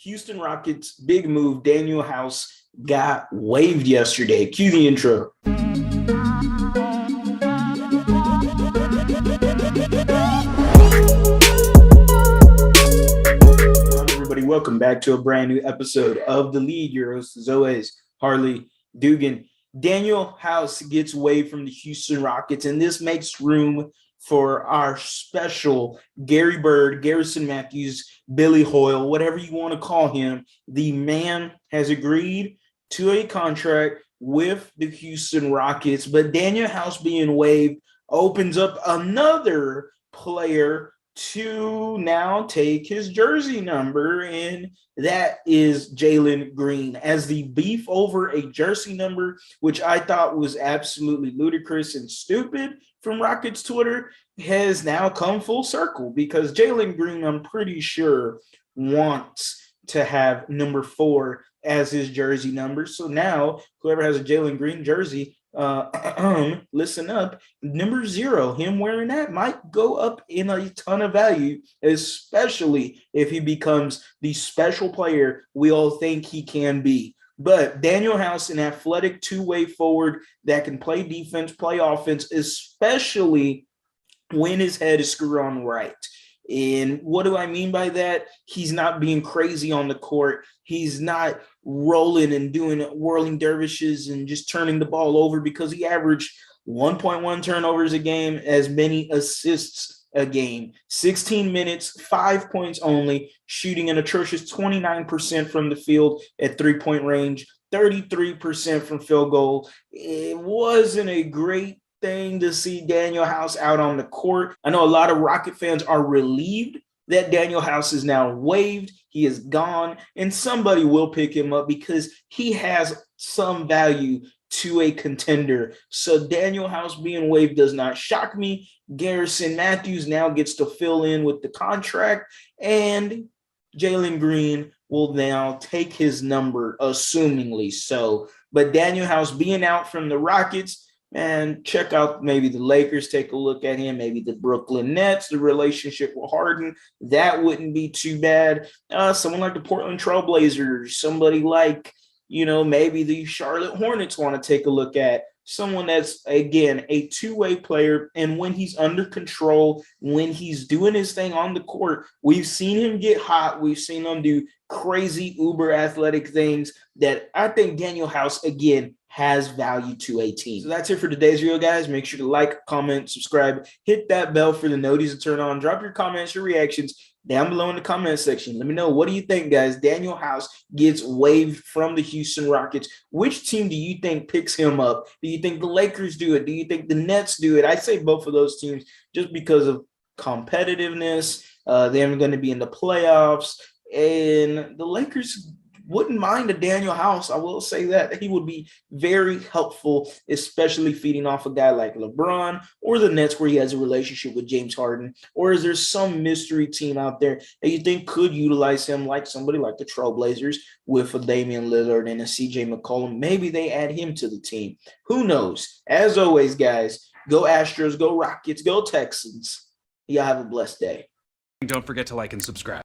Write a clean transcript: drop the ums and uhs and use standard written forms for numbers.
Houston Rockets, big move. Daniel House got waived yesterday. Cue the intro. Everybody, welcome back to a brand new episode of The Lead. Your host, as always, Harley Dugan. Daniel House gets waived from the Houston Rockets, and this makes room for our special Gary Bird, Garrison Mathews, Billy Hoyle, whatever you want to call him. The man has agreed to a contract with the Houston Rockets, but Daniel House being waived opens up another player to now take his jersey number, and that is Jalen Green. As the beef over a jersey number, which I thought was absolutely ludicrous and stupid from Rockets Twitter, has now come full circle because Jalen Green, I'm pretty sure, wants to have number 4 as his jersey number. So now whoever has a Jalen Green jersey, listen up, number 0, him wearing that might go up in a ton of value, especially if he becomes the special player we all think he can be. But Daniel House, an athletic two-way forward that can play defense, play offense, especially when his head is screwed on right. And what do I mean by that? He's not being crazy on the court. He's not rolling and doing whirling dervishes and just turning the ball over, because he averaged 1.1 turnovers a game, as many assists a game. 16 minutes, 5 points only, shooting an atrocious 29% from the field at three-point range, 33% from field goal. It wasn't a great thing to see Daniel House out on the court. I know a lot of Rocket fans are relieved that Daniel House is now waived. He is gone, and somebody will pick him up because he has some value to a contender. So Daniel House being waived does not shock me. Garrison Mathews now gets to fill in with the contract, and Jalen Green will now take his number, assumingly so. But Daniel House being out from the Rockets, and check out maybe the Lakers, take a look at him, maybe the Brooklyn Nets, the relationship with Harden, that wouldn't be too bad. Someone like the Portland Trailblazers, somebody like, maybe the Charlotte Hornets want to take a look at. Someone that's, again, a two-way player, and when he's under control, when he's doing his thing on the court, we've seen him get hot. We've seen him do crazy, uber athletic things that I think Daniel House, again, has value to a team. So that's it for today's video, guys. Make sure to like, comment, subscribe, hit that bell for the notifications to turn on. Drop your comments, your reactions down below in the comment section. Let me know, what do you think, guys? Daniel House gets waived from the Houston Rockets. Which team do you think picks him up? Do you think the Lakers do it? Do you think the Nets do it? I say both of those teams just because of competitiveness. They're going to be in the playoffs, and the Lakers wouldn't mind a Daniel House. I will say that he would be very helpful, especially feeding off a guy like LeBron or the Nets, where he has a relationship with James Harden. Or is there some mystery team out there that you think could utilize him, like somebody like the Trailblazers with a Damian Lillard and a CJ McCollum? Maybe they add him to the team. Who knows? As always, guys, go Astros, go Rockets, go Texans. Y'all have a blessed day. Don't forget to like and subscribe.